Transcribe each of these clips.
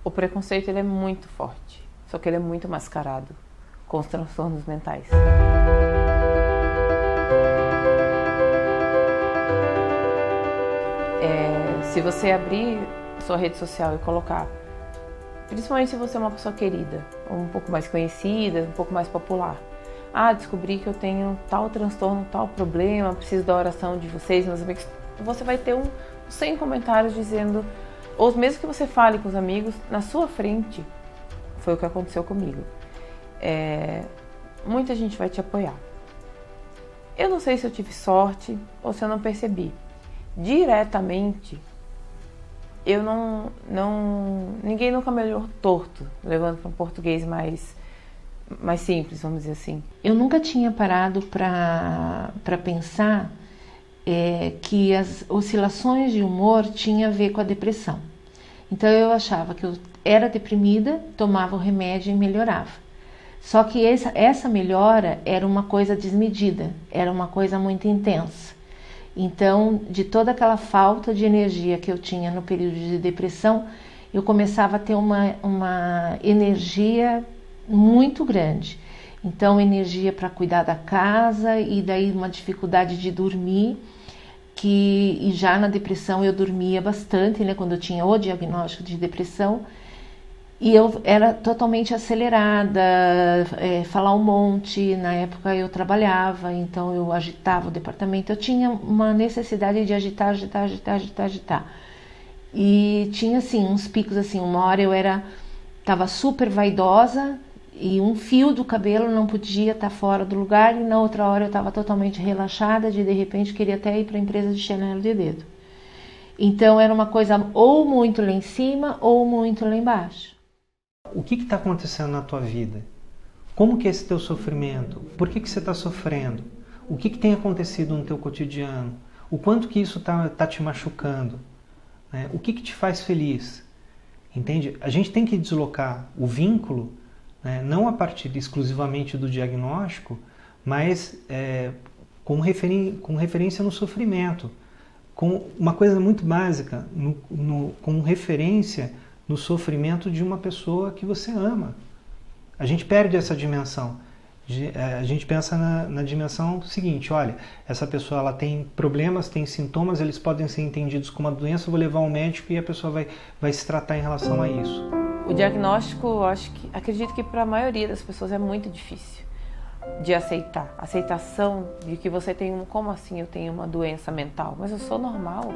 O preconceito ele é muito forte, só que ele é muito mascarado com os transtornos mentais. Se você abrir sua rede social e colocar, principalmente se você é uma pessoa querida, um pouco mais conhecida, um pouco mais popular, descobri que eu tenho tal transtorno, tal problema, preciso da oração de vocês, meus amigos, você vai ter 100 comentários dizendo, ou mesmo que você fale com os amigos, na sua frente, foi o que aconteceu comigo. Muita gente vai te apoiar. Eu não sei se eu tive sorte ou se eu não percebi. Diretamente, eu ninguém nunca me olhou torto, levando para um português mais simples, vamos dizer assim. Eu nunca tinha parado para pensar que as oscilações de humor tinham a ver com a depressão. Então eu achava que eu era deprimida, tomava o remédio e melhorava. Só que essa melhora era uma coisa desmedida, era uma coisa muito intensa. Então, de toda aquela falta de energia que eu tinha no período de depressão, eu começava a ter uma energia muito grande. Então, energia para cuidar da casa e daí uma dificuldade de dormir, e já na depressão eu dormia bastante, né, quando eu tinha o diagnóstico de depressão. E eu era totalmente acelerada, falar um monte. Na época eu trabalhava, então eu agitava o departamento. Eu tinha uma necessidade de agitar. E tinha assim uns picos assim, uma hora eu estava super vaidosa e um fio do cabelo não podia estar fora do lugar, e na outra hora eu estava totalmente relaxada, de repente queria até ir para a empresa de chinelo de dedo. Então era uma coisa ou muito lá em cima ou muito lá embaixo. O que está acontecendo na tua vida? Como que é esse teu sofrimento? Por que você está sofrendo? O que tem acontecido no teu cotidiano? O quanto que isso tá te machucando? Né? O que te faz feliz? Entende? A gente tem que deslocar o vínculo, né, não a partir exclusivamente do diagnóstico, mas com referência no sofrimento. Com uma coisa muito básica, com referência no sofrimento de uma pessoa que você ama. A gente perde essa dimensão. A gente pensa na dimensão seguinte, olha, essa pessoa ela tem problemas, tem sintomas, eles podem ser entendidos como uma doença, eu vou levar ao médico e a pessoa vai se tratar em relação a isso. O diagnóstico, acredito que para a maioria das pessoas é muito difícil de aceitar. Aceitação de que você tem como assim eu tenho uma doença mental? Mas eu sou normal.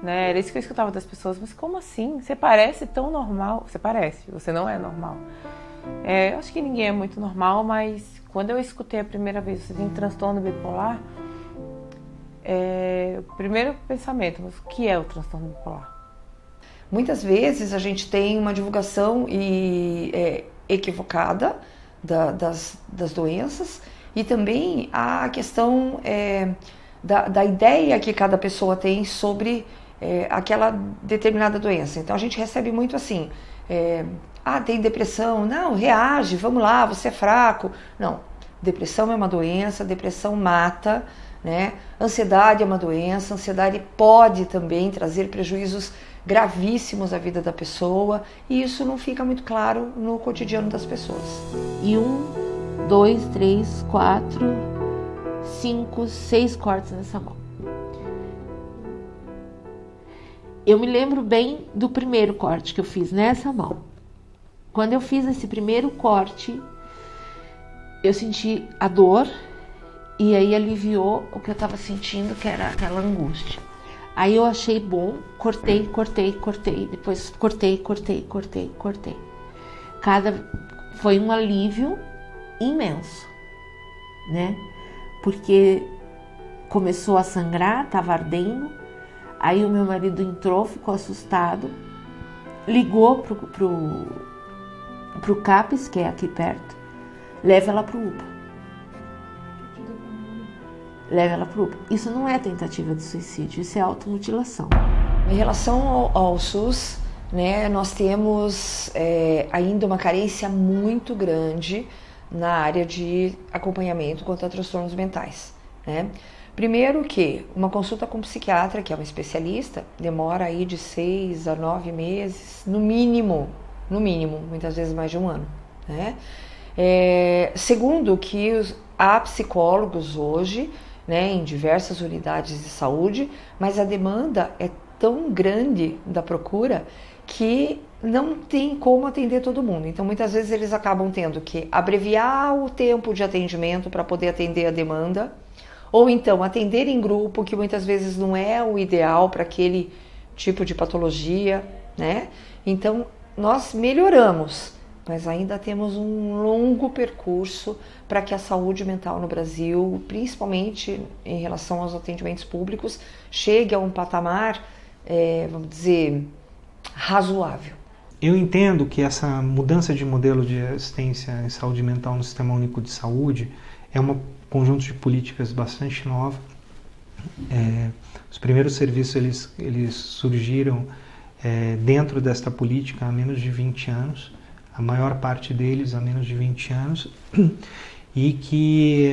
Né? Era isso que eu escutava das pessoas, mas como assim? Você parece tão normal. Você não é normal. Eu acho que ninguém é muito normal, mas quando eu escutei a primeira vez, você tem transtorno bipolar, o primeiro pensamento, mas o que é o transtorno bipolar? Muitas vezes a gente tem uma divulgação equivocada das doenças, e também a questão da ideia que cada pessoa tem sobre aquela determinada doença. Então a gente recebe muito assim, tem depressão, não, reage, vamos lá, você é fraco. Não, depressão é uma doença, depressão mata, né? Ansiedade é uma doença, ansiedade pode também trazer prejuízos gravíssimos à vida da pessoa, e isso não fica muito claro no cotidiano das pessoas. E 1, 2, 3, 4, 5, 6 cortes nessa mão. Eu me lembro bem do primeiro corte que eu fiz nessa mão. Quando eu fiz esse primeiro corte, eu senti a dor e aí aliviou o que eu estava sentindo, que era aquela angústia. Aí eu achei bom, cortei, depois cortei. Foi um alívio imenso, né? Porque começou a sangrar, estava ardendo. Aí o meu marido entrou, ficou assustado, ligou pro CAPES, que é aqui perto, leva ela pro UPA. Isso não é tentativa de suicídio, isso é automutilação. Em relação ao SUS, né, nós temos ainda uma carência muito grande na área de acompanhamento contra transtornos mentais, né? Primeiro que uma consulta com um psiquiatra, que é um especialista, demora aí de 6 a 9 meses, no mínimo, no mínimo, muitas vezes mais de 1 ano, né? Segundo, que há psicólogos hoje, né, em diversas unidades de saúde, mas a demanda é tão grande da procura que não tem como atender todo mundo. Então, muitas vezes eles acabam tendo que abreviar o tempo de atendimento para poder atender a demanda, ou então atender em grupo, que muitas vezes não é o ideal para aquele tipo de patologia, né? Então, nós melhoramos, mas ainda temos um longo percurso para que a saúde mental no Brasil, principalmente em relação aos atendimentos públicos, chegue a um patamar, vamos dizer, razoável. Eu entendo que essa mudança de modelo de assistência em saúde mental no Sistema Único de Saúde é um conjunto de políticas bastante nova. Os primeiros serviços eles surgiram dentro desta política há menos de 20 anos, a maior parte deles há menos de 20 anos, e que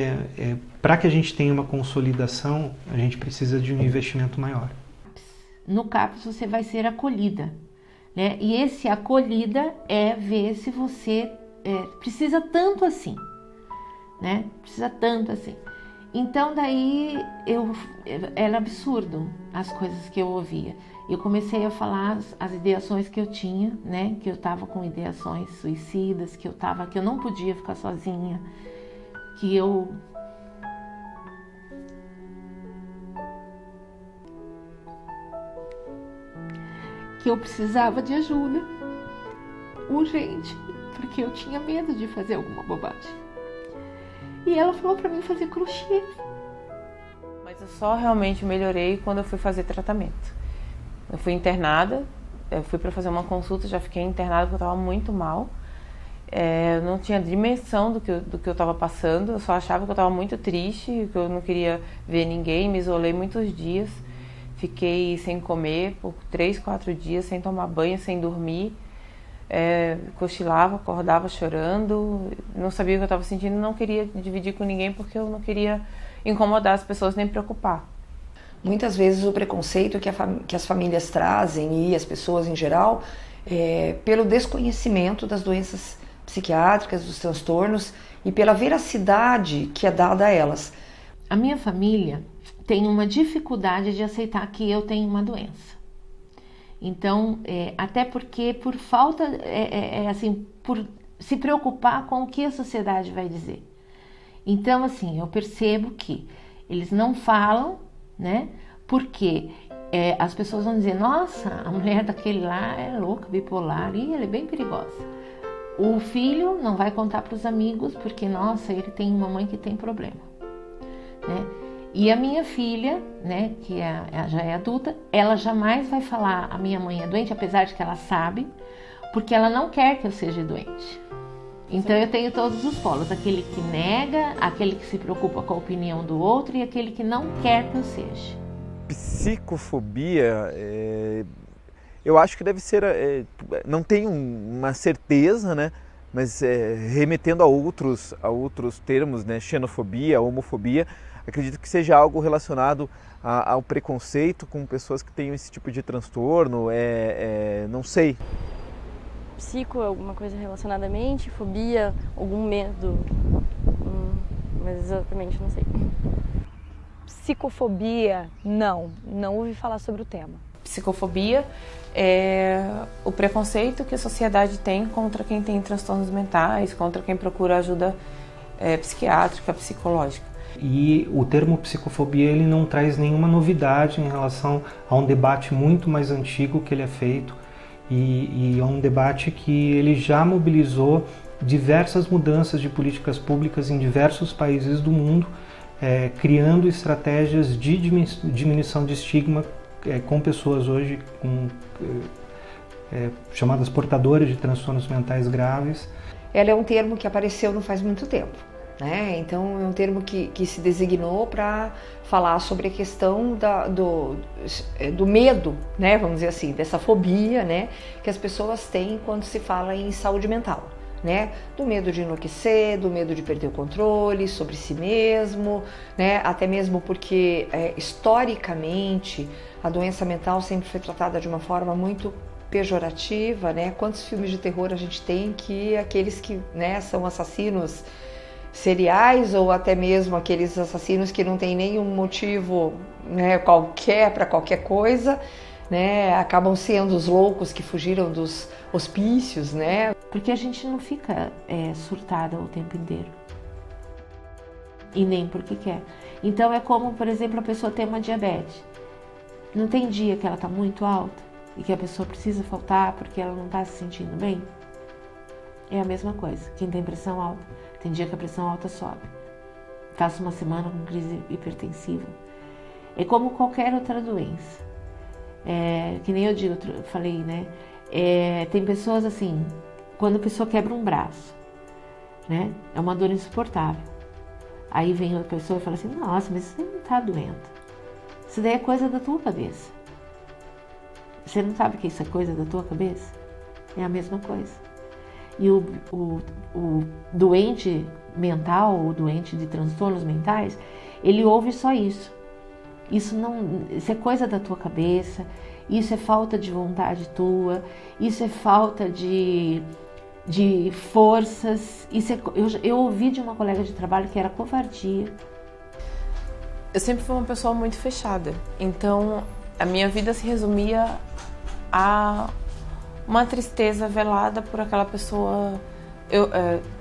para que a gente tenha uma consolidação, a gente precisa de um investimento maior. No CAPS você vai ser acolhida, né? E esse acolhida é ver se você precisa tanto assim, né? Precisa tanto assim. Então daí era absurdo as coisas que eu ouvia. Eu comecei a falar as ideações que eu tinha, né? Que eu estava com ideações suicidas, que eu não podia ficar sozinha, que eu precisava de ajuda urgente, porque eu tinha medo de fazer alguma bobagem. E ela falou para mim fazer crochê. Mas eu só realmente melhorei quando eu fui fazer tratamento. Eu fui internada, eu fui para fazer uma consulta, já fiquei internada porque eu estava muito mal. Eu não tinha dimensão do que eu estava passando, eu só achava que eu estava muito triste, que eu não queria ver ninguém, me isolei muitos dias. Fiquei sem comer por 3, 4 dias, sem tomar banho, sem dormir. Cochilava, acordava chorando, não sabia o que eu estava sentindo, não queria dividir com ninguém porque eu não queria incomodar as pessoas nem preocupar. Muitas vezes o preconceito que as famílias trazem e as pessoas em geral pelo desconhecimento das doenças psiquiátricas, dos transtornos e pela veracidade que é dada a elas. A minha família tem uma dificuldade de aceitar que eu tenho uma doença. Então, até porque por falta, assim, por se preocupar com o que a sociedade vai dizer. Então, assim, eu percebo que eles não falam, né? Porque as pessoas vão dizer, nossa, a mulher daquele lá é louca, bipolar, e ela é bem perigosa. O filho não vai contar para os amigos, porque, nossa, ele tem uma mãe que tem problema, né? E a minha filha, né, que já é adulta, ela jamais vai falar a minha mãe é doente, apesar de que ela sabe, porque ela não quer que eu seja doente. Então eu tenho todos os polos, aquele que nega, aquele que se preocupa com a opinião do outro e aquele que não quer que eu seja. Psicofobia, eu acho que deve ser, não tenho uma certeza, né, mas remetendo a outros termos, né, xenofobia, homofobia, acredito que seja algo relacionado ao preconceito com pessoas que tenham esse tipo de transtorno, não sei. Psico, alguma coisa relacionada à mente, fobia, algum medo, mas exatamente não sei. Psicofobia, não ouvi falar sobre o tema. Psicofobia é o preconceito que a sociedade tem contra quem tem transtornos mentais, contra quem procura ajuda psiquiátrica, psicológica. E o termo psicofobia ele não traz nenhuma novidade em relação a um debate muito mais antigo que ele é feito e é um debate que ele já mobilizou diversas mudanças de políticas públicas em diversos países do mundo, criando estratégias de diminuição de estigma com pessoas hoje chamadas portadoras de transtornos mentais graves. Ela é um termo que apareceu não faz muito tempo. Então é um termo que se designou para falar sobre a questão do medo, né? Vamos dizer assim, dessa fobia, né? Que as pessoas têm quando se fala em saúde mental, né? Do medo de enlouquecer, do medo de perder o controle sobre si mesmo, né? Até mesmo porque historicamente a doença mental sempre foi tratada de uma forma muito pejorativa, né? Quantos filmes de terror a gente tem que aqueles que, né, são assassinos seriais ou até mesmo aqueles assassinos que não tem nenhum motivo, né, qualquer para qualquer coisa, né, acabam sendo os loucos que fugiram dos hospícios, né? Porque a gente não fica surtada o tempo inteiro. E nem porque quer. Então é como, por exemplo, a pessoa tem uma diabetes. Não tem dia que ela está muito alta e que a pessoa precisa faltar porque ela não está se sentindo bem? É a mesma coisa. Quem tem pressão alta, tem dia que a pressão alta sobe. Passa uma semana com crise hipertensiva. É como qualquer outra doença. Que nem eu falei, né? Tem pessoas assim, quando a pessoa quebra um braço, né? É uma dor insuportável. Aí vem outra pessoa e fala assim, nossa, mas você não está doendo. Isso daí é coisa da tua cabeça. Você não sabe que isso é coisa da tua cabeça? É a mesma coisa. E o doente mental, o doente de transtornos mentais, ele ouve só isso. Isso é coisa da tua cabeça, isso é falta de vontade tua, isso é falta de forças. Eu ouvi de uma colega de trabalho que era covardia. Eu sempre fui uma pessoa muito fechada, então a minha vida se resumia a uma tristeza velada por aquela pessoa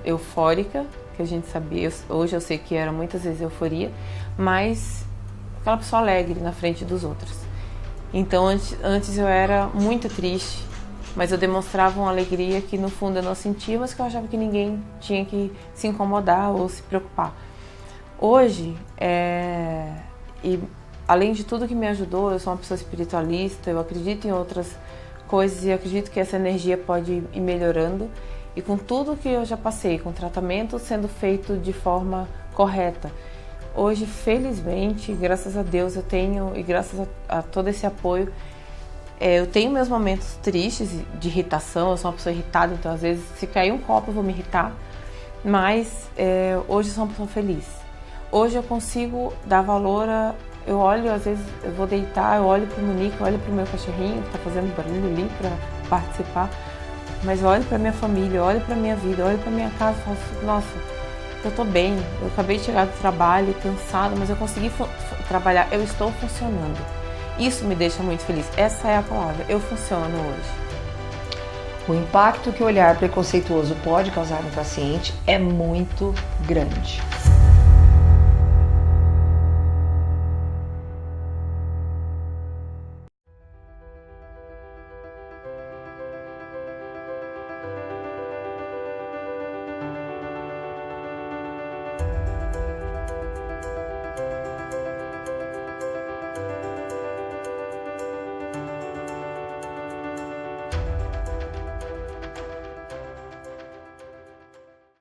eufórica, que a gente sabia, hoje eu sei que era muitas vezes euforia, mas aquela pessoa alegre na frente dos outros. Então antes eu era muito triste, mas eu demonstrava uma alegria que no fundo eu não sentia, mas que eu achava que ninguém tinha que se incomodar ou se preocupar. Hoje, e além de tudo que me ajudou, eu sou uma pessoa espiritualista, eu acredito em outras coisas e acredito que essa energia pode ir melhorando. E com tudo que eu já passei, com tratamento sendo feito de forma correta, hoje, felizmente, graças a Deus, eu tenho, e graças a todo esse apoio, eu tenho meus momentos tristes de irritação, eu sou uma pessoa irritada, então às vezes se cair um copo eu vou me irritar, mas hoje eu sou uma pessoa feliz. Hoje eu consigo dar valor eu olho, às vezes eu vou deitar, eu olho pro Monique, eu olho pro meu cachorrinho que tá fazendo barulho ali para participar, mas eu olho pra minha família, eu olho pra minha vida, eu olho pra minha casa e falo assim, nossa, eu tô bem, eu acabei de chegar do trabalho, cansada, mas eu consegui trabalhar, eu estou funcionando. Isso me deixa muito feliz, essa é a palavra, eu funciono hoje. O impacto que o olhar preconceituoso pode causar no paciente é muito grande.